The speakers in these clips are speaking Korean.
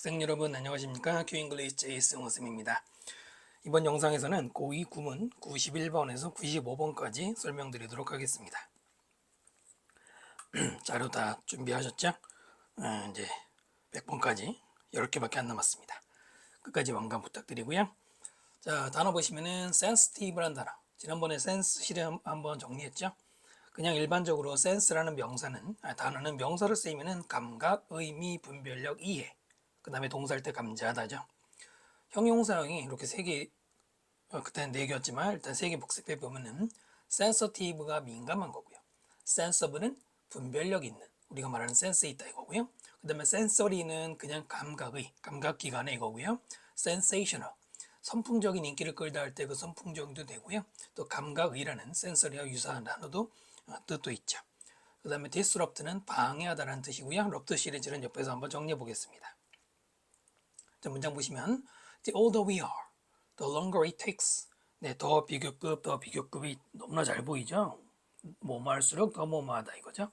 학생 여러분 안녕하십니까? 큐잉글리시 제이승호쌤입니다. 이번 영상에서는 고2 구문 91번에서 95번까지 설명드리도록 하겠습니다. 자료 다 준비하셨죠? 이제 100번까지 10개밖에 안 남았습니다. 끝까지 완강 부탁드리고요. 자, 단어 보시면은 sensitive란 단어. 지난번에 sense 실험 한번 정리했죠? 그냥 일반적으로 sense라는 단어는 명사로 쓰이면은 감각, 의미, 분별력, 이해. 그 다음에 동사할 때 감지하다죠. 형용사형이 이렇게 세 개, 그때는 네 개였지만 일단 세 개 복습해 보면은 sensitive가 민감한 거고요. sensible은 분별력 있는, 우리가 말하는 센스 있다 이거고요. 그 다음에 sensory는 그냥 감각기관의 이거고요. sensational, 선풍적인 인기를 끌다 할 때 그 선풍적도 되고요. 또 감각의라는 sensory와 유사한 단어도 뜻도 있죠. 그 다음에 disrupt는 방해하다라는 뜻이고요. rup트 시리즈는 옆에서 한번 정리해 보겠습니다. 자, 문장 보시면 The older we are, the longer it takes. 네, 더 비교급이 너무나 잘 보이죠? 뭐뭐할수록 더 뭐뭐하다 이거죠.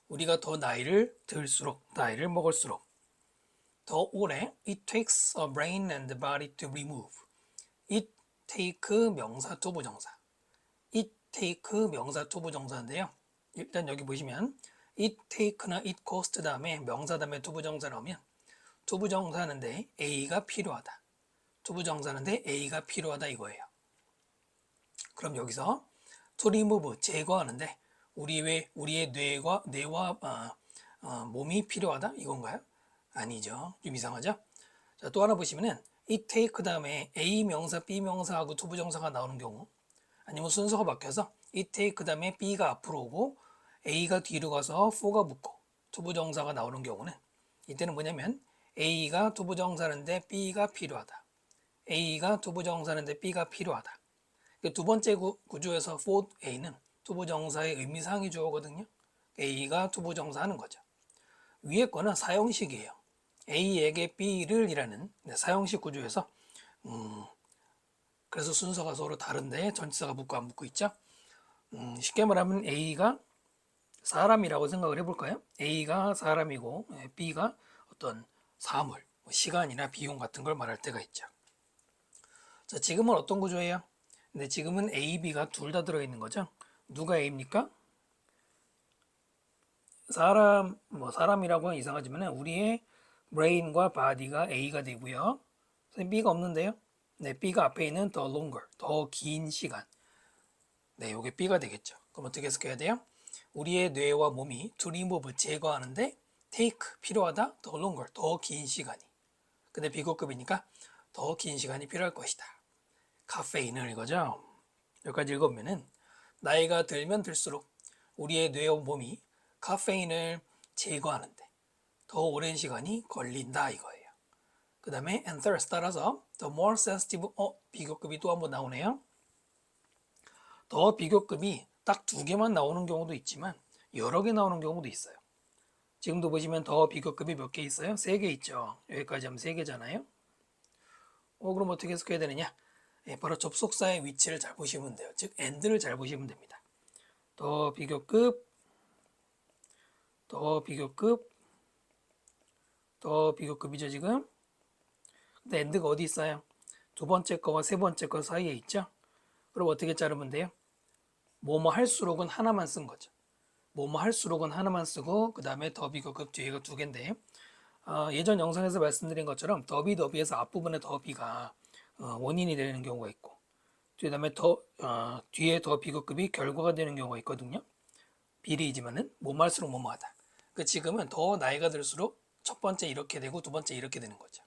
우리가 더 나이를 먹을수록 더 오래 it takes a brain and body to remove. it take 명사 투부정사. it take 명사 투부정사인데요. 일단 여기 보시면 it take나 it cost 다음에 명사 다음에 투부정사 나오면 투부정사인데 A가 필요하다. 투부정사인데 A가 필요하다 이거예요. 그럼 여기서 to remove 제거하는데 우리의 뇌와 몸이 필요하다 이건가요? 아니죠. 좀 이상하죠? 자, 또 하나 보시면은 it take 다음에 A 명사, B 명사하고 투부정사가 나오는 경우, 아니면 순서가 바뀌어서 it take 다음에 B가 앞으로 오고 A가 뒤로 가서 for가 붙고 투부정사가 나오는 경우는 이때는 뭐냐면 A가 투부정사인데 B가 필요하다. A가 투부정사인데 B가 필요하다. 두 번째 구조에서 for A는 투부정사의 의미상의 주어거든요. A가 투부정사 하는 거죠. 위에 거는 사형식이에요. A에게 B를 이라는 사형식 구조에서 그래서 순서가 서로 다른데 전치사가 붙고 안 붙고 있죠. 쉽게 말하면 A가 사람이라고 생각을 해볼까요? A가 사람이고 B가 어떤 사물, 시간이나 비용 같은 걸 말할 때가 있죠. 자, 지금은 어떤 구조예요? 근데 지금은 A, B가 둘 다 들어있는 거죠. 누가 A입니까? 사람이라고 하면 이상하지만 우리의 brain과 body가 A가 되고요. B가 없는데요. 네, B가 앞에 있는 the longer, 더 긴 시간. 네, 이게 B가 되겠죠. 그럼 어떻게 해석해야 돼요? 우리의 뇌와 몸이 to remove 제거하는데 take 필요하다, the longer 더 긴 시간이. 근데 비고급이니까 더 긴 시간이 필요할 것이다. 카페인을 이거죠. 여기까지 읽으면은 나이가 들면 들수록 우리의 뇌와 몸이 카페인을 제거하는데 더 오랜 시간이 걸린다 이거예요. 그 다음에 and thirst 따라서 the more sensitive, 비교급이 또 한번 나오네요. 더 비교급이 딱 두 개만 나오는 경우도 있지만 여러 개 나오는 경우도 있어요. 지금도 보시면 더 비교급이 몇 개 있어요? 세 개 있죠. 여기까지 하면 세 개잖아요. 그럼 어떻게 해석해야 되느냐? 바로 접속사의 위치를 잘 보시면 돼요. 즉 and를 잘 보시면 됩니다. 더 비교급, 더 비교급, 더 비교급이죠 지금. 근데 and가 어디 있어요? 두 번째 거와 세 번째 거 사이에 있죠. 그럼 어떻게 자르면 돼요? 뭐뭐 할수록은 하나만 쓴 거죠. 뭐뭐 할수록은 하나만 쓰고 그 다음에 더 비교급 뒤에가 두 개인데 예전 영상에서 말씀드린 것처럼 더비에서 앞부분에 더비가 원인이 되는 경우가 있고 그 다음에 뒤에 더 비교급이 결과가 되는 경우가 있거든요. 비리이지만은 뭐뭐 할수록 뭐뭐하다. 지금은 더 나이가 들수록 첫 번째 이렇게 되고 두 번째 이렇게 되는 거죠.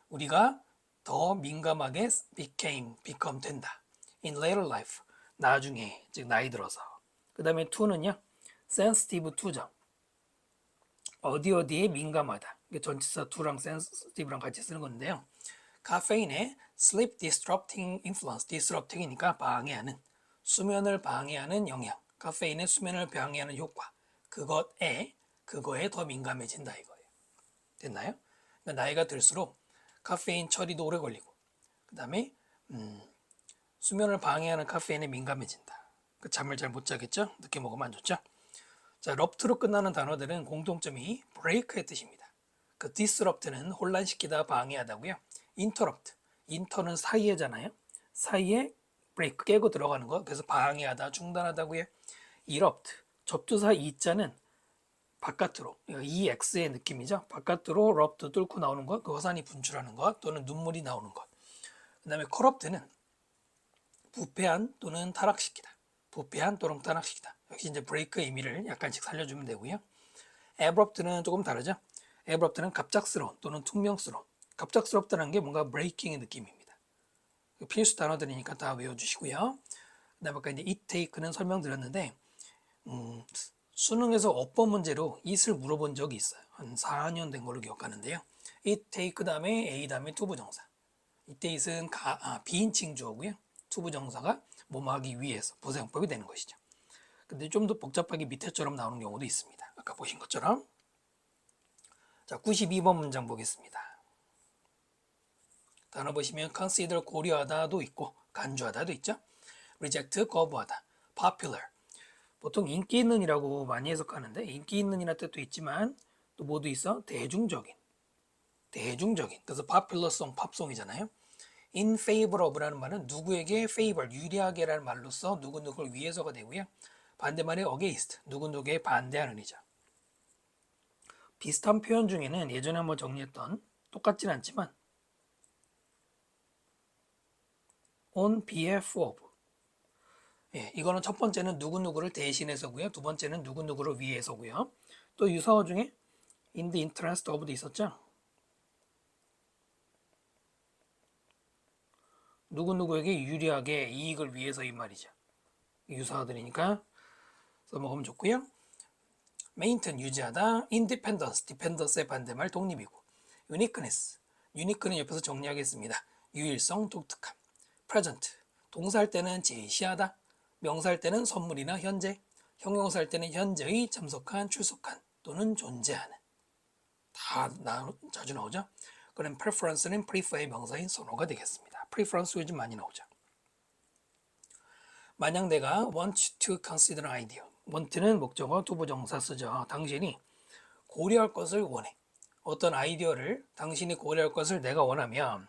우리가 더 민감하게 become 된다. in later life, 나중에, 즉 나이 들어서. 그 다음에 to는요, sensitive to죠. 어디에 민감하다. 전치사 to랑 sensitive랑 같이 쓰는 건데요. 카페인의 sleep disrupting influence, disrupting이니까 방해하는, 수면을 방해하는 영향, 카페인의 수면을 방해하는 효과, 그거에 더 민감해진다 이거예요. 됐나요? 그러니까 나이가 들수록 카페인 처리도 오래 걸리고 그 다음에 수면을 방해하는 카페인에 민감해진다. 잠을 잘 못 자겠죠? 늦게 먹으면 안 좋죠? 자, 럽트로 끝나는 단어들은 공통점이 break의 뜻입니다. 그 disrupt는 혼란시키다, 방해하다고요. interrupt, inter는 사이에잖아요. 사이에 break 깨고 들어가는 거. 그래서 방해하다, 중단하다고요. erupt, 접두사 이자는 바깥으로, EX의 느낌이죠. 바깥으로 erupt 뚫고 나오는 것, 그 화산이 분출하는 것 또는 눈물이 나오는 것. 그 다음에 corrupt는 부패한 또는 타락시키다. 부패한 또는 타락시키다. 역시 이제 break의 의미를 약간씩 살려주면 되고요. abrupt는 조금 다르죠. abrupt는 갑작스러운 또는 퉁명스러운. 갑작스럽다는 게 뭔가 breaking의 느낌입니다. 필수 단어들이니까 다 외워주시고요. 그다음에 아까 이제 it take는 설명드렸는데 수능에서 어법 문제로 it을 물어본 적이 있어요. 한 4년 된 걸로 기억하는데요. it take 다음에 a 다음에 투부정사. it take은 비인칭 주어고요. 투부정사가 뭐뭐하기 위해서 부사용법이 되는 것이죠. 근데 좀 더 복잡하게 밑에처럼 나오는 경우도 있습니다. 아까 보신 것처럼. 자, 92번 문장 보겠습니다. 단어 보시면 consider 고려하다도 있고 간주하다도 있죠. reject 거부하다, popular 보통 인기 있는이라고 많이 해석하는데 인기 있는이라는 뜻도 있지만 또 뭐도 있어? 대중적인. 그래서 popular song, 팝송이잖아요. in favor of라는 말은 누구에게 favor, 유리하게라는 말로써 누구누구를 위해서가 되고요. 반대말이 against, 누구누구에 반대하는 이죠. 비슷한 표현 중에는 예전에 한번 정리했던 똑같진 않지만 on behalf of, 이거는 첫 번째는 누구누구를 대신해서고요. 두 번째는 누구누구를 위해서고요. 또 유사어 중에 in the interest of도 있었죠. 누구누구에게 유리하게 이익을 위해서 이 말이죠. 유사어들이니까 써먹으면 좋고요. maintain 유지하다, independence dependence의 반대말 독립이고, uniqueness unique는 옆에서 정리하겠습니다. 유일성, 독특함. present 동사할 때는 제시하다, 명사할 때는 선물이나 현재, 형용사할 때는 현재의 참석한, 출석한 또는 존재하는. 다 자주 나오죠. 그럼 preference는 prefer의 명사인 선호가 되겠습니다. preference 요즘 많이 나오죠. 만약 내가 want to consider an idea, want는 목적어 투부정사 쓰죠. 당신이 고려할 것을 원해. 어떤 아이디어를 당신이 고려할 것을 내가 원하면,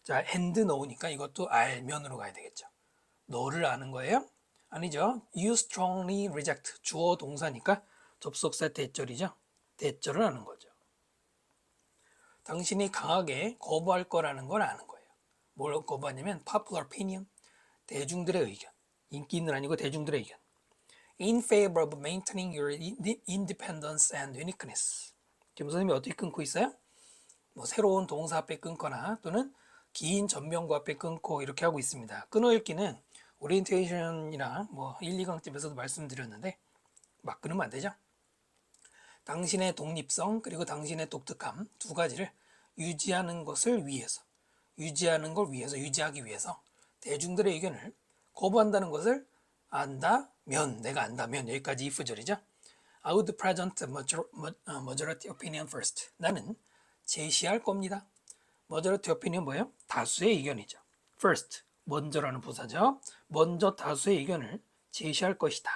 자, and know니까 이것도 알면으로 가야 되겠죠. 너를 아는 거예요? 아니죠. You strongly reject, 주어 동사니까 접속사 대절이죠. 대절을 아는 거죠. 당신이 강하게 거부할 거라는 걸 아는 거예요. 뭘 거부하냐면 popular opinion, 대중들의 의견. 인기 있는 아니고 대중들의 의견. In favor of maintaining your independence and uniqueness. 지금 선생님이 어떻게 끊고 있어요? 뭐 새로운 동사 앞에 끊거나 또는 긴 전명구 앞에 끊고 이렇게 하고 있습니다. 끊어읽기는 오리엔테이션이나 뭐 1, 2강집에서도 말씀드렸는데 막 끊으면 안 되죠. 당신의 독립성 그리고 당신의 독특함 두 가지를 유지하는 것을 위해서, 유지하기 위해서 대중들의 의견을 거부한다는 것을 안다면, 내가 안다면, 여기까지 if절이죠. I would present majority opinion first. 나는 제시할 겁니다. majority opinion 뭐예요? 다수의 의견이죠. first, 먼저라는 부사죠. 먼저 다수의 의견을 제시할 것이다.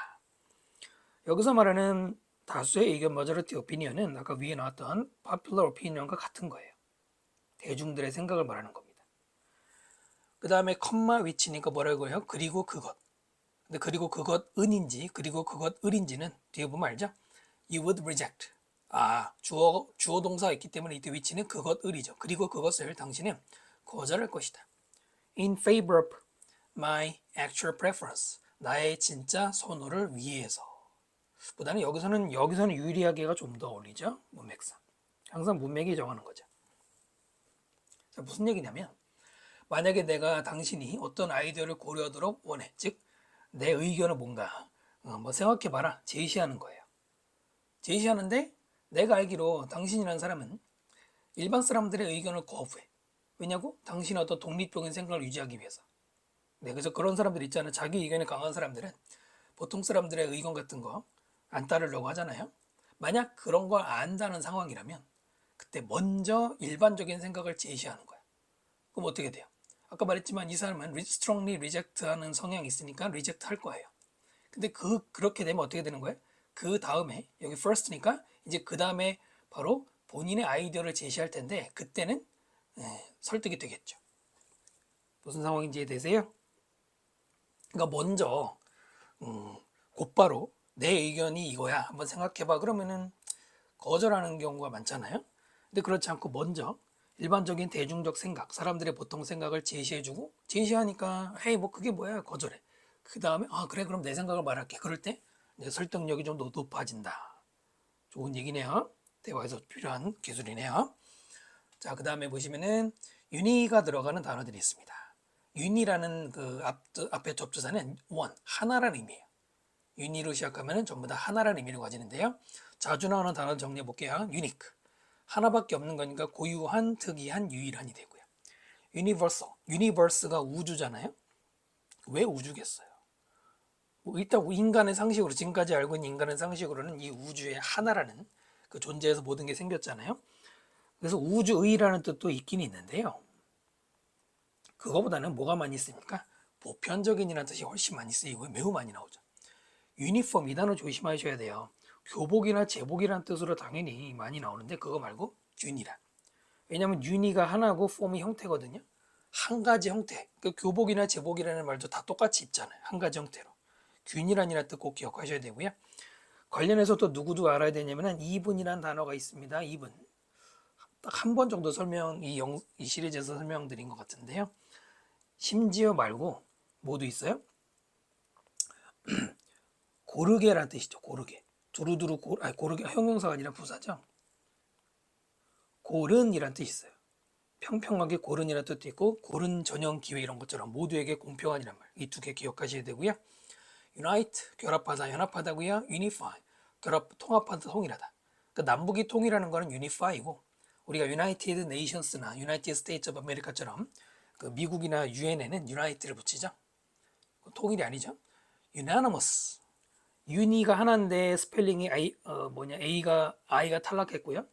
여기서 말하는 다수의 의견 majority opinion은 아까 위에 나왔던 popular opinion과 같은 거예요. 대중들의 생각을 말하는 겁니다. 그 다음에 컴마 위치니까 뭐라고 해요? 그리고 그것. 근데 그리고 그것은인지 그리고 그것을인지는 뒤에 보면 알죠? You would reject. 주어 동사가 있기 때문에 이때 위치는 그것을이죠. 그리고 그것을 당신은 거절할 것이다. In favor of my actual preference. 나의 진짜 선호를 위해서. 보다는 여기서는 유리하게가 좀 더 어울리죠. 문맥상. 항상 문맥이 정하는 거죠. 자, 무슨 얘기냐면 만약에 내가 당신이 어떤 아이디어를 고려하도록 원해. 즉 내 의견을 뭔가 생각해봐라. 제시하는 거예요. 제시하는데 내가 알기로 당신이라는 사람은 일반 사람들의 의견을 거부해. 왜냐고? 당신의 어떤 독립적인 생각을 유지하기 위해서. 네, 그래서 그런 사람들 있잖아요. 자기 의견이 강한 사람들은 보통 사람들의 의견 같은 거 안 따르려고 하잖아요. 만약 그런 걸 안다는 상황이라면 그때 먼저 일반적인 생각을 제시하는 거야. 그럼 어떻게 돼요? 아까 말했지만 이 사람은 strongly reject 하는 성향이 있으니까 reject 할 거예요. 근데 그렇게 되면 어떻게 되는 거예요? 그 다음에 여기 first니까 이제 그 다음에 바로 본인의 아이디어를 제시할 텐데 그때는 설득이 되겠죠. 무슨 상황인지 이해되세요? 그러니까 먼저 곧바로 내 의견이 이거야 한번 생각해봐 그러면은 거절하는 경우가 많잖아요. 근데 그렇지 않고 먼저 일반적인 대중적 생각, 사람들의 보통 생각을 제시해주고 제시하니까 헤이 뭐 그게 뭐야 거절해. 그 다음에 아 그래 그럼 내 생각을 말할게. 그럴 때 내 설득력이 좀 더 높아진다. 좋은 얘기네요. 대화에서 필요한 기술이네요. 자, 그 다음에 보시면은 유니가 들어가는 단어들이 있습니다. 유니라는 그 앞에 접두사는 one, 하나라는 의미예요. 유니로 시작하면 전부 다 하나라는 의미를 가지는데요. 자주 나오는 단어 정리해 볼게요. unique. 하나밖에 없는 거니까 고유한, 특이한, 유일한이 되고요. universal. universe가 우주잖아요. 왜 우주겠어요? 일단 인간의 상식으로 지금까지 알고 있는 인간의 상식으로는 이 우주의 하나라는 그 존재에서 모든 게 생겼잖아요. 그래서 우주의라는 뜻도 있긴 있는데요. 그거보다는 뭐가 많이 쓰입니까? 보편적인이라는 뜻이 훨씬 많이 쓰이고 매우 많이 나오죠. 유니폼 이 단어 조심하셔야 돼요. 교복이나 제복이라는 뜻으로 당연히 많이 나오는데 그거 말고 유니란. 왜냐하면 유니가 하나고 폼이 형태거든요. 한 가지 형태. 그 교복이나 제복이라는 말도 다 똑같이 입잖아요. 한 가지 형태로. 균이란이라는 뜻 꼭 기억하셔야 되고요. 관련해서 또 누구도 알아야 되냐면 이분이라는 단어가 있습니다. 이분. 딱 한 번 정도 이 시리즈에서 설명드린 것 같은데요. 심지어 말고 뭐도 있어요? 고르게라는 뜻이죠. 고르게. 두루두루 고르게 형용사가 아니라 부사죠. 고른이라는 뜻이 있어요. 평평하게 고른이라는 뜻도 있고 고른 전형 기회 이런 것처럼 모두에게 공평한이란 말. 이 두 개 기억하셔야 되고요. unite 결합하다 연합하다고요. unify 결합 통합하다 통일하다. 그러니까 남북이 통일하는 거는 unify이고 우리가 United Nations나 United States of America처럼 그 미국이나 UN에는 unite를 붙이죠. 통일이 아니죠. unanimous 유니가 하나인데 스펠링이 I가 탈락했고요.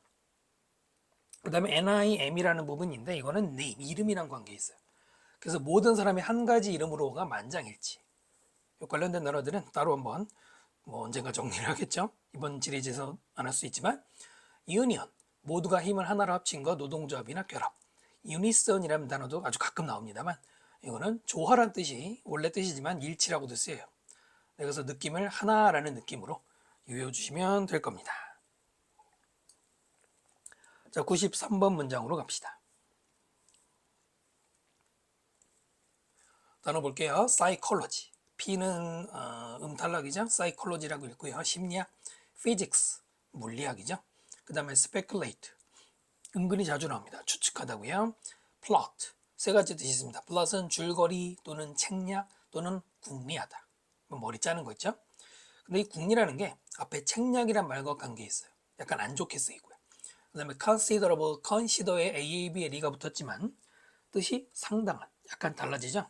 그 다음에 NIM이라는 부분인데 이거는 name, 이름이란 관계에 있어요. 그래서 모든 사람이 한 가지 이름으로가 만장일치. 관련된 단어들은 따로 한번 언젠가 정리를 하겠죠. 이번 시리즈에서 안 할 수 있지만 union, 모두가 힘을 하나로 합친 거 노동조합이나 결합. 유니선이라는 단어도 아주 가끔 나옵니다만 이거는 조화란 뜻이 원래 뜻이지만 일치라고도 쓰여요. 그래서 느낌을 하나라는 느낌으로 유효해 주시면 될 겁니다. 자, 93번 문장으로 갑시다. 단어 볼게요. psychology. P는 탈락이죠. psychology라고 읽고요. 심리학. physics. 물리학이죠. 그 다음에 speculate. 은근히 자주 나옵니다. 추측하다고요. plot. 세 가지 뜻이 있습니다. plot은 줄거리 또는 책략 또는 궁리하다. 머리 짜는 거 있죠. 근데 이 궁리라는 게 앞에 책략이란 말과 관계에 있어요. 약간 안 좋게 쓰이고요. 그 다음에 considerable, consider에 AAB에 L가 붙었지만 뜻이 상당한, 약간 달라지죠.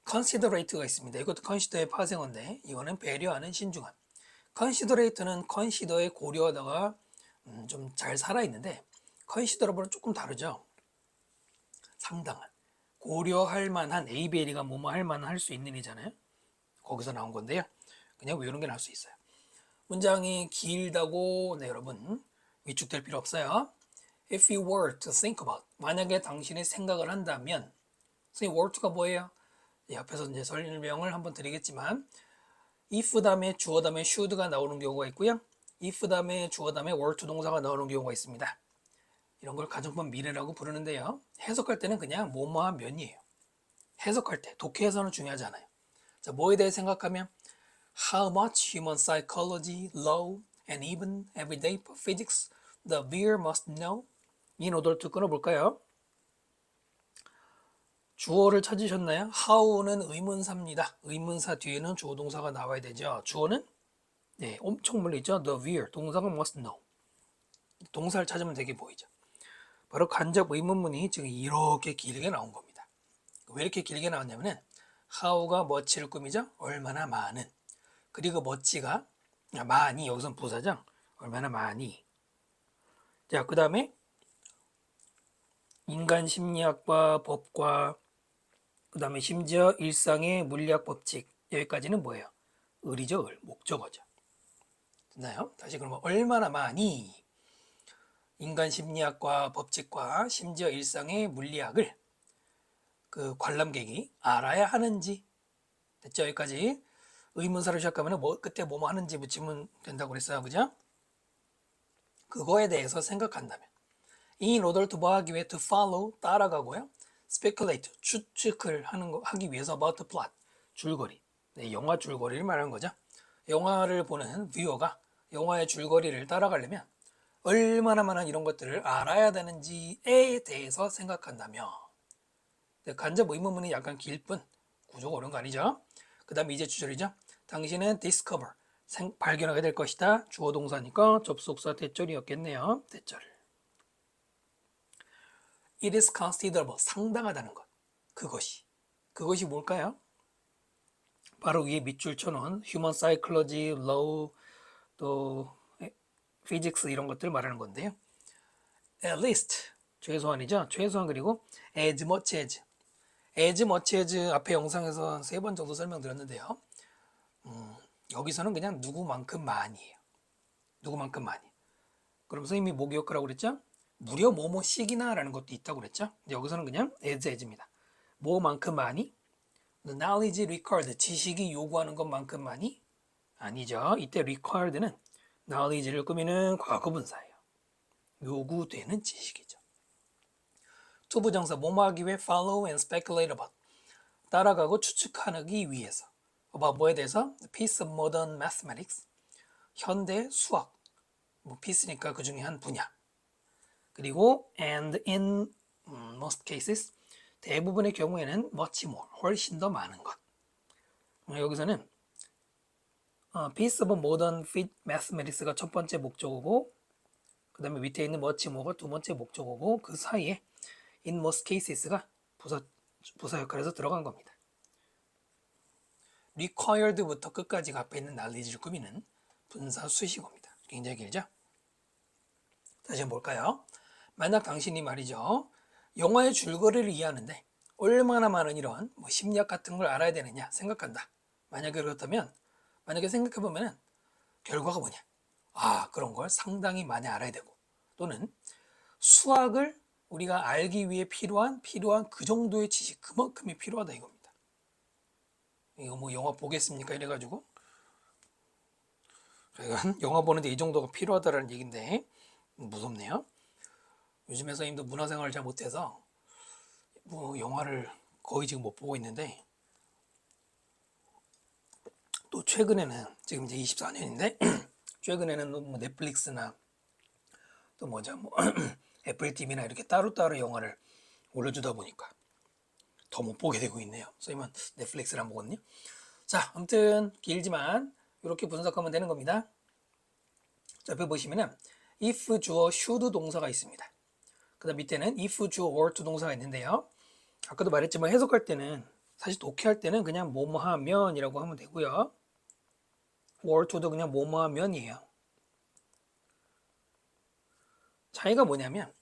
considerate가 있습니다. 이것도 consider의 파생어인데 이거는 배려하는, 신중한. considerate는 consider에 고려하다가 좀 잘 살아있는데 considerable은 조금 다르죠. 상당한, 고려할 만한, ABL이가 뭐뭐 할 만한 할 수 있는 이잖아요. 거기서 나온 건데요. 그냥 외우는 게 나을 수 있어요. 문장이 길다고 여러분 위축될 필요 없어요. If you were to think about, 만약에 당신이 생각을 한다면, 선생님 were to가 뭐예요? 앞에서 이제 설명을 한번 드리겠지만 if 다음에 주어 다음에 should가 나오는 경우가 있고요. if 다음에 주어 다음에 were to 동사가 나오는 경우가 있습니다. 이런 걸 가정법 미래라고 부르는데요. 해석할 때는 그냥 뭐뭐한 면이에요. 해석할 때 독해에서는 중요하지 않아요. 자, 뭐에 대해 생각하면 How much human psychology, law, and even everyday physics the viewer must know? 이 노드를 끊어볼까요? 주어를 찾으셨나요? How는 의문사입니다. 의문사 뒤에는 주어 동사가 나와야 되죠. 주어는 엄청 멀리 있죠. The viewer, 동사가 must know. 동사를 찾으면 되게 보이죠. 바로 간접 의문문이 지금 이렇게 길게 나온 겁니다. 왜 이렇게 길게 나왔냐면은 how가 much를 꾸미죠. 얼마나 많은. 그리고 much가 많이, 여기선 부사죠. 얼마나 많이. 자, 그 다음에 인간 심리학과 법과 그 다음에 심지어 일상의 물리학 법칙, 여기까지는 뭐예요? 을이죠. 을, 목적어죠. 됐나요? 다시 그러면 얼마나 많이. 인간 심리학과 법칙과 심지어 일상의 물리학을 그 관람객이 알아야 하는지. 됐죠? 여기까지. 의문사를 시작하면 그때 뭐뭐 하는지 붙이면 된다고 그랬어요. 그죠? 그거에 대해서 생각한다면 in order to 뭐 하기 위해 to follow 따라가고요. speculate 추측을 하기 위해서 about the plot 줄거리. 네, 영화 줄거리를 말하는 거죠. 영화를 보는 뷰어가 영화의 줄거리를 따라가려면 얼마나 많은 이런 것들을 알아야 되는지에 대해서 생각한다면 간접 의문문이 약간 길 뿐 구조가 어려운 거 아니죠? 그 다음에 이제 주절이죠. 당신은 discover 발견하게 될 것이다. 주어 동사니까 접속사 대절이었겠네요. 대절. It is considerable 상당하다는 것. 그것이 뭘까요? 바로 위에 밑줄 쳐놓은 human psychology, law, 또 physics 이런 것들 말하는 건데요. At least 최소한이죠. 최소한 그리고 as much as 앞에 영상에서 3번 정도 설명드렸는데요. 여기서는 그냥 누구만큼만이에요. 누구만큼 많이. 그러면서 이미 목욕하라고 그랬죠? 무려 뭐뭐씩이나 라는 것도 있다고 그랬죠? 여기서는 그냥 as입니다. 뭐만큼 많이? The knowledge required, 지식이 요구하는 것만큼만이? 아니죠. 이때 required는 knowledge를 꾸미는 과거분사예요. 요구되는 지식이죠. 투부정사 뭐뭐 하기 위해 follow and speculate about 따라가고 추측하기 위해서 about 뭐에 대해서 piece of modern mathematics 현대 수학 뭐 piece니까 그 중에 한 분야 그리고 and in most cases 대부분의 경우에는 much more 훨씬 더 많은 것 여기서는 piece of modern mathematics가 첫 번째 목적어고 그 다음에 밑에 있는 much more가 두 번째 목적어고 그 사이에 in most cases가 부사 역할에서 들어간 겁니다. required부터 끝까지가 앞에 있는 knowledge를 꾸미는 분사 수식어입니다. 굉장히 길죠? 다시 한번 볼까요? 만약 당신이 말이죠. 영화의 줄거리를 이해하는데 얼마나 많은 이런 심리학 같은 걸 알아야 되느냐 생각한다. 만약에 그렇다면 만약에 생각해보면 결과가 뭐냐? 그런 걸 상당히 많이 알아야 되고 또는 수학을 우리가 알기 위해 필요한 그 정도의 지식 그만큼이 필요하다 이겁니다. 이거 뭐 영화 보겠습니까? 이래가지고 영화 보는데 이 정도가 필요하다라는 얘기인데 무섭네요. 요즘에 선생님도 문화생활을 잘 못해서 뭐 영화를 거의 지금 못 보고 있는데 또 최근에는 지금 이제 24년인데 최근에는 뭐 넷플릭스나 또 뭐죠 뭐 애플 TV나 이렇게 따로따로 영화를 올려주다 보니까 더 못 보게 되고 있네요. 선생님은 넷플릭스를 안 보거든요. 자, 아무튼 길지만 이렇게 분석하면 되는 겁니다. 자, 옆에 보시면은 if 주어 should 동사가 있습니다. 그 다음 밑에는 if 주어 were to 동사가 있는데요. 아까도 말했지만 해석할 때는 사실 독해할 때는 그냥 뭐뭐 하면이라고 하면 되고요. were to도 그냥 뭐뭐 하면이에요. 차이가 뭐냐면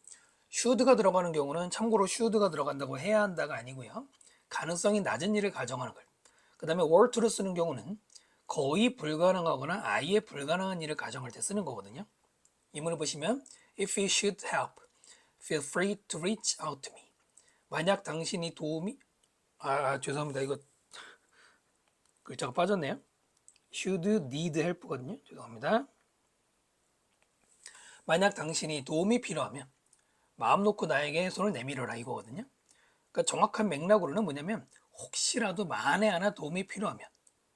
should가 들어가는 경우는 참고로 should가 들어간다고 해야 한다가 아니고요. 가능성이 낮은 일을 가정하는 걸. 그 다음에 were to를 쓰는 경우는 거의 불가능하거나 아예 불가능한 일을 가정할 때 쓰는 거거든요. 이문을 보시면 If you should help, feel free to reach out to me. 만약 당신이 도움이 죄송합니다. 이거 글자가 빠졌네요. should need help거든요. 죄송합니다. 만약 당신이 도움이 필요하면 마음 놓고 나에게 손을 내밀어라 이거거든요. 그러니까 정확한 맥락으로는 뭐냐면 혹시라도 만에 하나 도움이 필요하면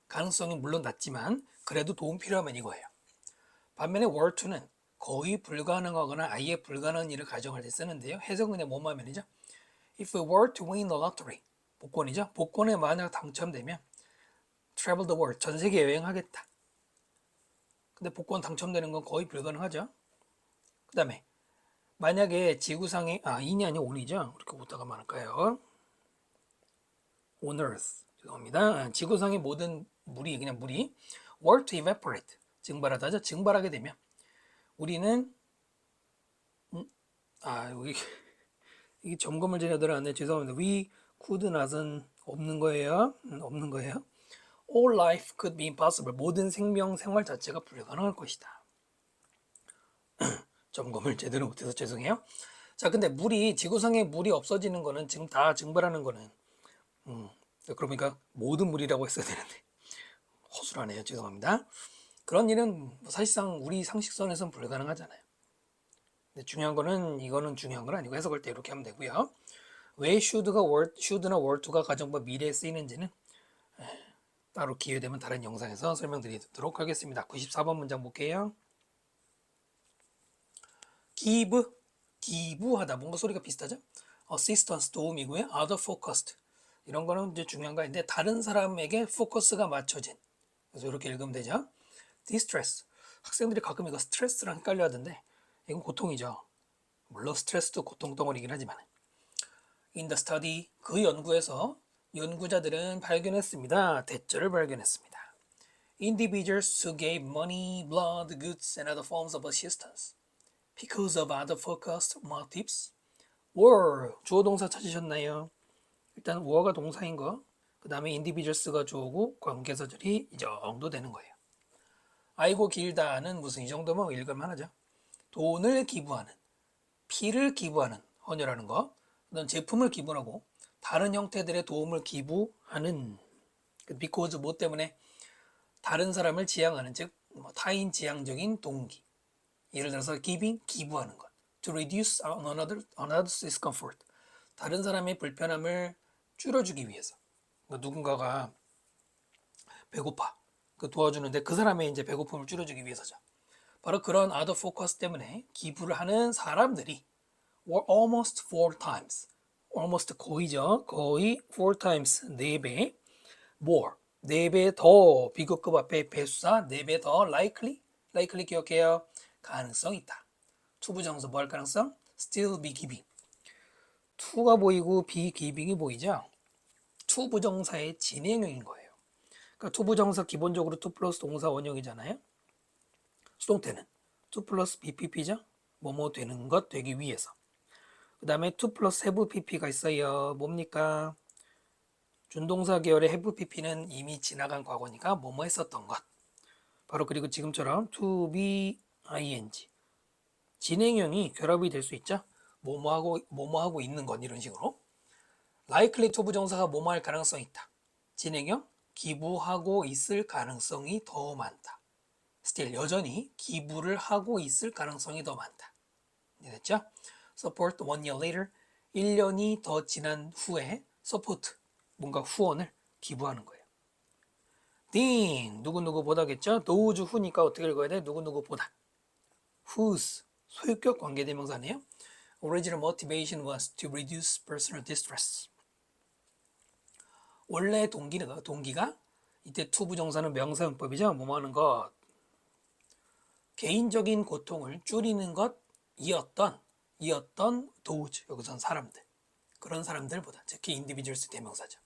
가능성이 물론 낮지만 그래도 도움 필요하면 이거예요. 반면에 were to는 거의 불가능하거나 아예 불가능한 일을 가정할 때 쓰는데요. 해석은 그냥 뭐뭐 하면이죠. If we were to win the lottery 복권이죠. 복권에 만약 당첨되면 travel the world 전 세계 여행하겠다. 근데 복권 당첨되는 건 거의 불가능하죠. 그 다음에 만약에 지구상에 인이 아니고 온이죠. 이렇게 오다가 많을까요? On Earth 죄송합니다. 지구상의 모든 물이 그냥 물이 were to evaporate 증발하다죠. 증발하게 되면 우리는 여기 이게 점검을 전혀 들어왔네. 죄송합니다. We could not은 없는 거예요. 없는 거예요. All life could be impossible. 모든 생명 생활 자체가 불가능할 것이다. 점검을 제대로 못해서 죄송해요. 자, 근데 지구상에 물이 없어지는 거는 지금 다 증발하는 거는, 그러니까 모든 물이라고 했어야 되는데, 허술하네요. 죄송합니다. 그런 일은 사실상 우리 상식선에서는 불가능하잖아요. 근데 중요한 거는, 이거는 중요한 건 아니고 해석할 때 이렇게 하면 되고요. 왜 should나 were to가 가정법 미래에 쓰이는지는 따로 기회 되면 다른 영상에서 설명드리도록 하겠습니다. 94번 문장 볼게요. give, 기부하다. 뭔가 소리가 비슷하죠? assistance, 도움이고요. other focused. 이런 거는 이제 중요한 거 아닌데, 다른 사람에게 포커스가 맞춰진. 그래서 이렇게 읽으면 되죠. distress. 학생들이 가끔 이거 스트레스랑 헷갈려 하던데, 이건 고통이죠. 물론 스트레스도 고통 덩어리긴 하지만. in the study, 그 연구에서 연구자들은 발견했습니다. 대절을 발견했습니다. individuals who gave money, blood, goods, and other forms of assistance because of other focused motives were, 주어 동사 찾으셨나요? 일단 were가 동사인 거, 그 다음에 individuals가 주어고 관계사절이 이 정도 되는 거예요. 아이고 길다는 무슨 이 정도면 읽을만 하죠. 돈을 기부하는, 피를 기부하는, 헌혈하는 거, 그다음 제품을 기부하고 다른 형태들의 도움을 기부하는, because 뭐 때문에 다른 사람을 지향하는, 즉 타인 지향적인 동기. 예를 들어서 giving, 기부하는 것. To reduce another's discomfort. 다른 사람의 불편함을 줄여주기 위해서. 누군가가 배고파. 도와주는데 그 사람의 이제 배고픔을 줄여주기 위해서죠. 바로 그런 other focus 때문에 기부를 하는 사람들이 were almost 4 times. almost 거의죠. 거의 4 times, 4배 more. 4배 더 비교급 앞에 배수사 4배 더 likely 기억해요. 가능성 있다. 투부정사 뭐 할 가능성? still be giving. to가 보이고 be giving이 보이죠? 투부정사의 진행형인 거예요. 그러니까 투부정사 기본적으로 to 플러스 동사 원형이잖아요. 수동태는 to 플러스 BPP죠? 뭐뭐 되는 것 되기 위해서. 그 다음에 to 플러스 have PP가 있어요. 뭡니까? 준동사 계열의 have PP는 이미 지나간 과거니까 뭐뭐 했었던 것. 바로 그리고 지금처럼 to be ing. 진행형이 결합이 될 수 있죠. 뭐뭐 하고 있는 것 이런 식으로. likely to 부정사가 뭐뭐 할 가능성이 있다. 진행형 기부하고 있을 가능성이 더 많다. still 여전히 기부를 하고 있을 가능성이 더 많다. 이해됐죠? support 1 year later 1년이 더 지난 후에 support 뭔가 후원을 기부하는 거예요. then 누구누구 보다겠죠? those who니까 어떻게 읽어야 돼? 누구누구 보다. whose 소유격 관계대명사네요. Original motivation was to reduce personal distress. 원래 동기가 이때 to 부정사는 명사용법이죠. 뭐뭐 하는 것. 개인적인 고통을 줄이는 것이었던 those, 여기선 사람들. 그런 사람들보다, 특히 individuals 대명사죠.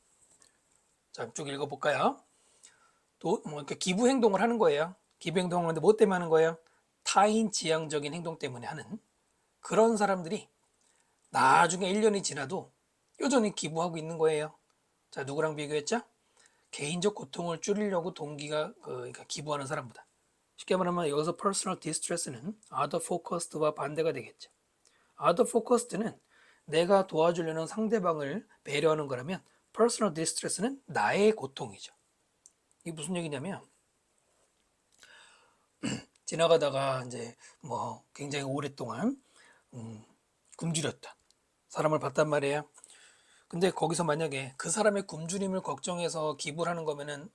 자, 쭉 읽어볼까요? 이렇게 기부 행동을 하는 거예요. 기부 행동을 하는데 뭐 때문에 하는 거예요? 타인 지향적인 행동 때문에 하는 그런 사람들이 나중에 1년이 지나도 여전히 기부하고 있는 거예요. 자, 누구랑 비교했죠? 개인적 고통을 줄이려고 그러니까 기부하는 사람보다. 쉽게 말하면 여기서 personal distress는 other focused와 반대가 되겠죠. other focused는 내가 도와주려는 상대방을 배려하는 거라면 personal distress는 나의 고통이죠. 이게 무슨 얘기냐면 지나가다가 이제 뭐 굉장히 오랫동안 굶주렸던 사람을 봤단 말이에요. 근데 거기서 만약에 그 사람의 굶주림을 걱정해서 기부를 하는 거면은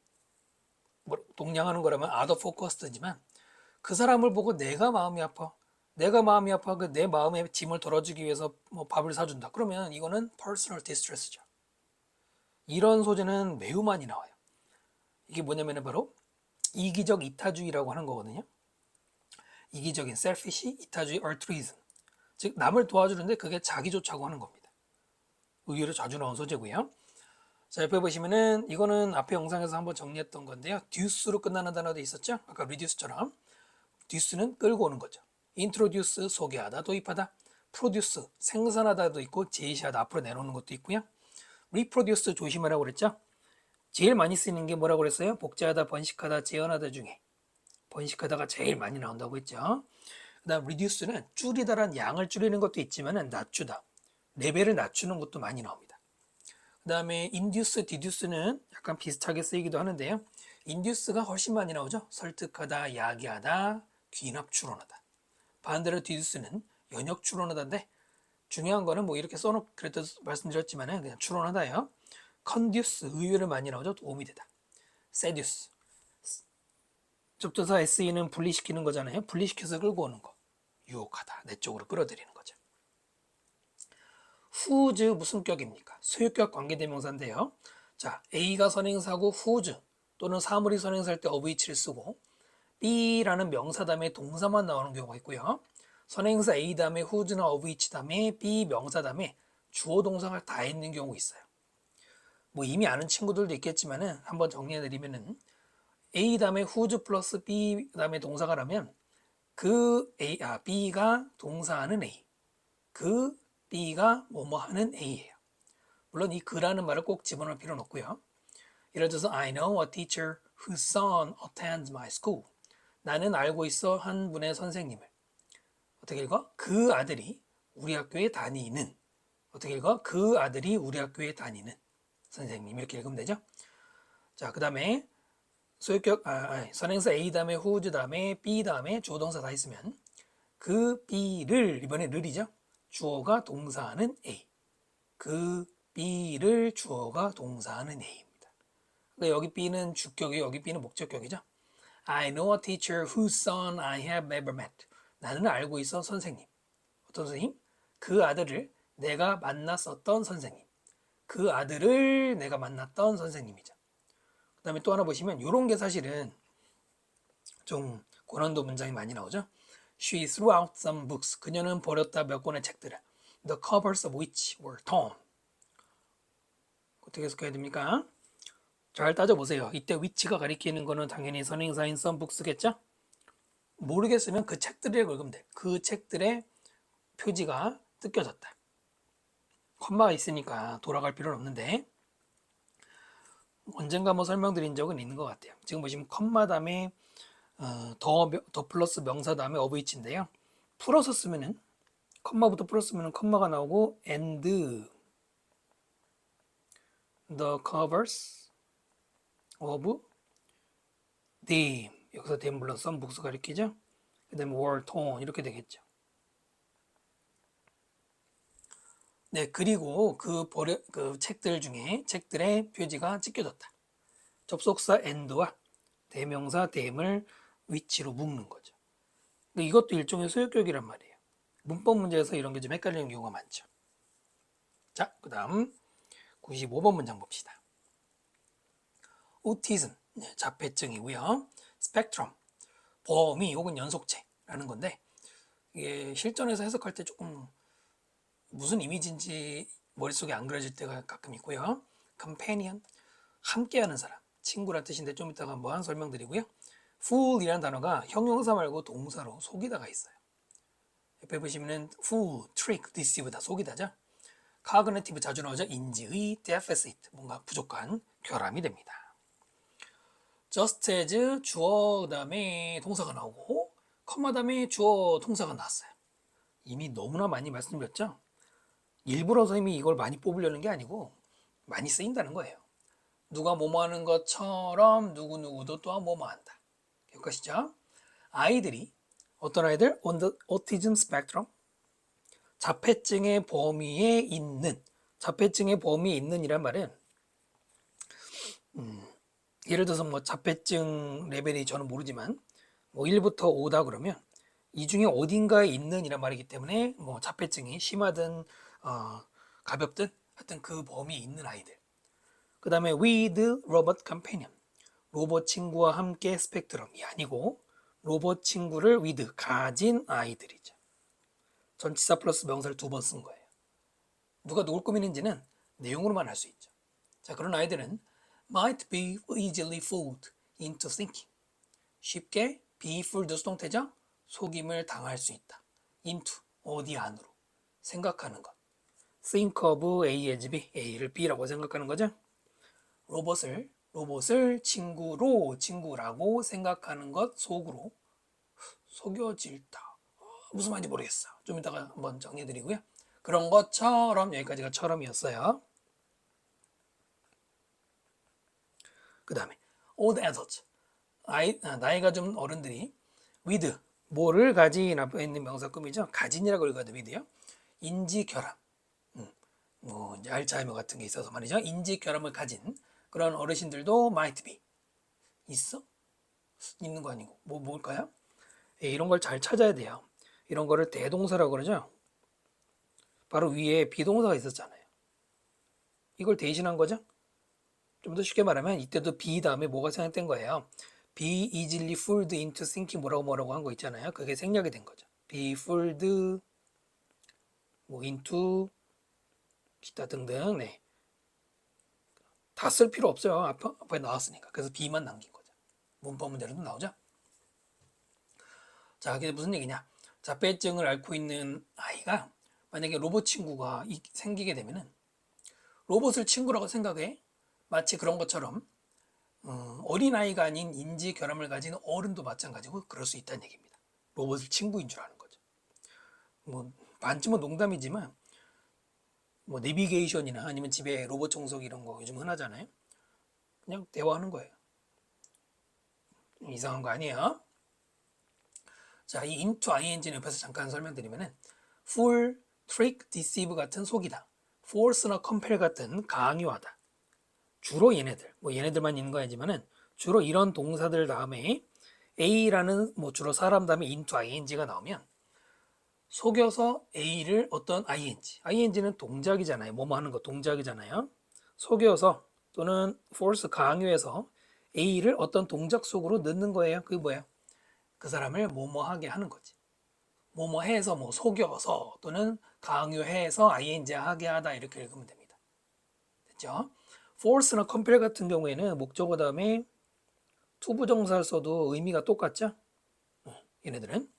동냥하는 거라면 other focused지만 그 사람을 보고 내가 마음이 아파 그 내 마음의 짐을 덜어주기 위해서 뭐 밥을 사준다. 그러면 이거는 personal distress죠. 이런 소재는 매우 많이 나와요. 이게 뭐냐면 바로 이기적 이타주의라고 하는 거거든요. 이기적인 selfish, 이타주의 altruism. 즉 남을 도와주는데 그게 자기 좋자고 하는 겁니다. 의외로 자주 나온 소재고요. 자, 옆에 보시면은 이거는 앞에 영상에서 한번 정리했던 건데요. duce로 끝나는 단어도 있었죠. 아까 reduce처럼 duce는 끌고 오는 거죠. introduce 소개하다, 도입하다. produce 생산하다도 있고 제시하다, 앞으로 내놓는 것도 있고요. reproduce 조심하라고 그랬죠. 제일 많이 쓰이는 게 뭐라고 그랬어요? 복제하다, 번식하다, 재현하다 중에 번식하다가 제일 많이 나온다고 했죠. 그다음 reduce는 줄이다란 양을 줄이는 것도 있지만은 낮추다, 레벨을 낮추는 것도 많이 나옵니다. 그다음에 induce, deduce는 약간 비슷하게 쓰이기도 하는데요. induce가 훨씬 많이 나오죠. 설득하다, 야기하다, 귀납, 추론하다. 반대로 deduce는 연역 추론하다인데 중요한 거는 뭐 이렇게 써놓 그래도 말씀드렸지만은 그냥 추론하다예요. conduce 의외로 많이 나오죠. 도움이 되다. seduce 접두사 SE는 분리시키는 거잖아요. 분리시켜서 끌고 오는 거. 유혹하다. 내 쪽으로 끌어들이는 거죠. whose 무슨 격입니까? 소유격 관계대명사인데요. 자, A가 선행사고 whose 또는 사물이 선행사일 때 of which를 쓰고 B라는 명사 다음에 동사만 나오는 경우가 있고요. 선행사 A 다음에 whose나 of which 다음에 B 명사 다음에 주어 동사가 다 있는 경우 있어요. 뭐 이미 아는 친구들도 있겠지만은 한번 정리해드리면은 A 다음에 whose 플러스 B 다음에 동사가 라면 B가 동사하는 A, 그 B가 뭐뭐 하는 A예요. 물론 이 그라는 말을 꼭 집어넣을 필요는 없고요. 예를 들어서 I know a teacher whose son attends my school. 나는 알고 있어 한 분의 선생님을. 어떻게 읽어? 그 아들이 우리 학교에 다니는. 어떻게 읽어? 그 아들이 우리 학교에 다니는 선생님. 이렇게 읽으면 되죠. 자, 그 다음에 소유격 선행사 A 다음에 whose 다음에 B 다음에 주어동사 다 있으면 그 B를 이번에 를이죠. 주어가 동사하는 A. 그 B를 주어가 동사하는 A입니다. 그러니까 여기 B는 주격이고 여기 B는 목적격이죠. I know a teacher whose son I have ever met. 나는 알고 있어 선생님. 어떤 선생님? 그 아들을 내가 만났었던 선생님. 그 아들을 내가 만났던 선생님이죠. 그 다음에 또 하나 보시면 이런 게 사실은 좀 고난도 문장이 많이 나오죠. She threw out some books. 그녀는 버렸다 몇 권의 책들을. The covers of which were torn. 어떻게 해석해야 됩니까? 잘 따져보세요. 이때 which가 가리키는 거는 당연히 선행사인 some books겠죠? 모르겠으면 그 책들을 읽으면 돼. 그 책들의 표지가 뜯겨졌다. 컴마가 있으니까 돌아갈 필요는 없는데 언젠가 뭐 설명드린 적은 있는 것 같아요. 지금 보시면 컴마 다음에 더 플러스 명사 다음에 of which인데요. 풀어서 쓰면은 컴마부터 풀었으면 컴마가 나오고 and the covers of them 여기서 them 물론 some books 가리키죠. 그 다음에 were torn 이렇게 되겠죠. 네, 그리고 그 책들 중에 책들의 표지가 찢겨졌다. 접속사 and와 대명사 them을 which로 묶는 거죠. 이것도 일종의 소유격이란 말이에요. 문법 문제에서 이런 게 좀 헷갈리는 경우가 많죠. 자, 그 다음 95번 문장 봅시다. 오티즘, 자폐증이고요. 스펙트럼, 범위 혹은 연속체라는 건데 이게 실전에서 해석할 때 조금 무슨 이미지인지 머릿속에 안 그려질 때가 가끔 있고요. companion, 함께하는 사람, 친구란 뜻인데 좀 이따가 한번 설명드리고요. fool이라는 단어가 형용사 말고 동사로 속이다가 있어요. 옆에 보시면은 fool, trick, deceive 다 속이다죠. cognitive 자주 나오죠. 인지의, deficit 뭔가 부족한, 결함이 됩니다. just as 주어 다음에 동사가 나오고 컴마 다음에 주어 동사가 나왔어요. 이미 너무나 많이 말씀드렸죠. 일부러 선생님이 이걸 많이 뽑으려는 게 아니고 많이 쓰인다는 거예요. 누가 뭐뭐 하는 것처럼 누구누구도 또한 뭐뭐 한다. 기억하시죠? 아이들이 어떤 아이들? On the autism spectrum 자폐증의 범위에 있는 자폐증의 범위에 있는 이란 말은 예를 들어서 뭐 자폐증 레벨이 저는 모르지만 뭐 1부터 5다 그러면 이 중에 어딘가에 있는 이란 말이기 때문에 뭐 자폐증이 심하든 가볍든 하여튼 그 범위에 있는 아이들. 그 다음에 with robot companion 로봇 친구와 함께 스펙트럼이 아니고 로봇 친구를 with 가진 아이들이죠. 전치사 플러스 명사를 2번 쓴 거예요. 누가 누굴 꾸미는지는 내용으로만 알 수 있죠. 자, 그런 아이들은 might be easily fooled into thinking. 쉽게 be fooled 수동태죠. 속임을 당할 수 있다. into 어디 안으로 생각하는 것. think of A as B, A를 B라고 생각하는 거죠. 로봇을 친구라고 생각하는 것 속으로 속여질다. 무슨 말인지 모르겠어. 좀 이따가 한번 정리해 드리고요. 그런 것처럼 여기까지가 처럼이었어요. 그 다음에 old adults 나이가 좀 어른들이 with 뭐를 가진 앞에 있는 명사급이죠. 가진이라고 읽어도 with요. 인지 결함, 뭐 이제 알츠하이머 같은 게 있어서 말이죠. 인지 결함을 가진 그런 어르신들도 might be 있어? 있는 거 아니고 뭘까요? 예, 이런 걸 잘 찾아야 돼요. 이런 거를 대동사라고 그러죠. 바로 위에 비동사가 있었잖아요. 이걸 대신한 거죠. 좀 더 쉽게 말하면 이때도 be 다음에 뭐가 생략된 거예요. be easily fooled into thinking 뭐라고 한 거 있잖아요. 그게 생략이 된 거죠. be fooled 뭐 into 기타 등등. 네. 다 쓸 필요 없어요. 앞에 나왔으니까. 그래서 be만 남긴 거죠. 문법 문제로도 나오죠. 자, 그게 무슨 얘기냐? 자폐증을 앓고 있는 아이가 만약에 로봇 친구가 생기게 되면은 로봇을 친구라고 생각해. 마치 그런 것처럼 어린아이가 아닌 인지 결함을 가진 어른도 마찬가지고 그럴 수 있다는 얘기입니다. 로봇을 친구인 줄 아는 거죠. 뭐 반쯤은 농담이지만 뭐 내비게이션이나 아니면 집에 로봇 청소기 이런 거 요즘 흔하잖아요. 그냥 대화하는 거예요. 이상한 거 아니에요. 자, 이 into ing는 옆에서 잠깐 설명드리면은 fool, trick, deceive 같은 속이다. force나 compel 같은 강요하다. 주로 얘네들, 뭐 얘네들만 있는 거 아니지만은 주로 이런 동사들 다음에 A라는 뭐 주로 사람 다음에 into ing가 나오면 속여서 A를 어떤 ing는 동작이잖아요. 뭐뭐 하는 거 동작이잖아요. 속여서 또는 force 강요해서 A를 어떤 동작 속으로 넣는 거예요. 그게 뭐예요? 그 사람을 뭐뭐 하게 하는 거지. 뭐뭐 해서 뭐 속여서 또는 강요해서 ing 하게 하다 이렇게 읽으면 됩니다. 됐죠? force나 compel 같은 경우에는 목적어 다음에 투부정사를 써도 의미가 똑같죠? 얘네들은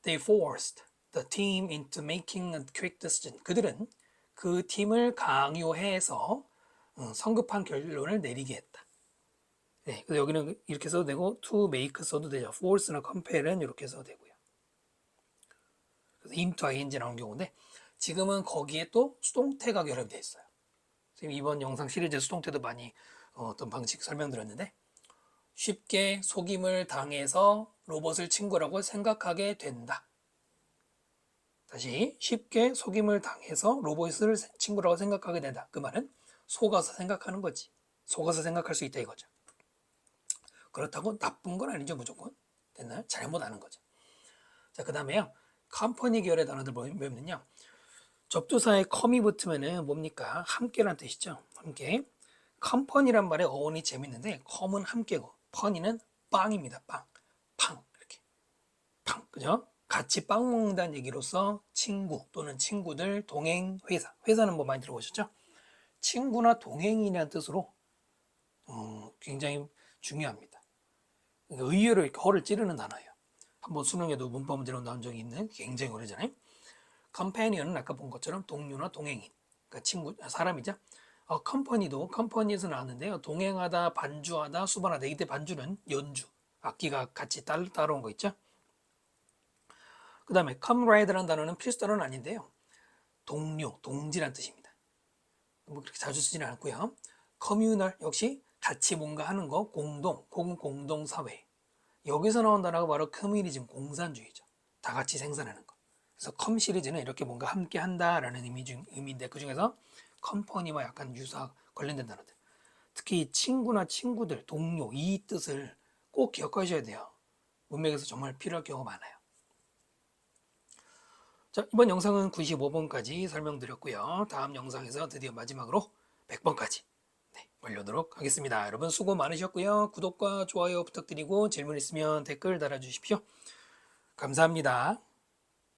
They forced the team into making a quick decision. 그들은 그 팀을 강요해서 성급한 결론을 내리게 했다. 네, 그래서 여기는 이렇게 써도 되고 to make 써도 되죠. force나 compel은 이렇게 써도 되고요. 그래서 into ing 나온 경우인데 지금은 거기에 또 수동태가 결합되어 있어요. 지금 이번 영상 시리즈 수동태도 많이 어떤 방식 설명드렸는데 쉽게 속임을 당해서 로봇을 친구라고 생각하게 된다. 다시 쉽게 속임을 당해서 로봇을 친구라고 생각하게 된다. 그 말은 속아서 생각하는 거지. 속아서 생각할 수 있다 이거죠. 그렇다고 나쁜 건 아니죠 무조건. 됐나요? 잘못 아는 거죠. 자, 그 다음에요. 컴퍼니 계열의 단어들 보면요. 접두사에 com이 붙으면은 뭡니까? 함께란 뜻이죠. 함께. 컴퍼니란 말의 어원이 재밌는데 com은 함께고 퍼니는 빵입니다. 빵. 이렇게. 빵. 그죠? 같이 빵 먹는다는 얘기로서 친구 또는 친구들, 동행, 회사. 회사는 뭐 많이 들어보셨죠? 친구나 동행이라는 뜻으로 굉장히 중요합니다. 의외로 이렇게 허를 찌르는 단어예요. 한번 수능에도 문법 문제로 나온 적이 있는 굉장히 오래전에 컴패니언은 아까 본 것처럼 동료나 동행인, 그러니까 친구, 사람이죠. 컴퍼니도 컴퍼니에서 나왔는데요. 동행하다, 반주하다, 수반하다. 이때 반주는 연주, 악기가 같이 따라온 거 있죠. 그 다음에 comrade라는 단어는 필수 단어는 아닌데요. 동료, 동지란 뜻입니다. 뭐 그렇게 자주 쓰지는 않고요. communal 역시 같이 뭔가 하는 거, 공동, 혹은 공동사회. 여기서 나온 단어가 바로 커뮤니즘, 공산주의죠. 다 같이 생산하는 거. 그래서 컴 시리즈는 이렇게 뭔가 함께 한다라는 의미인데 그 중에서 컴퍼니와 약간 관련된 단어들. 특히 친구나 친구들, 동료 이 뜻을 꼭 기억하셔야 돼요. 문맥에서 정말 필요할 경우가 많아요. 자, 이번 영상은 95번까지 설명드렸고요. 다음 영상에서 드디어 마지막으로 100번까지 올려도록 하겠습니다. 여러분 수고 많으셨고요. 구독과 좋아요 부탁드리고 질문 있으면 댓글 달아주십시오. 감사합니다.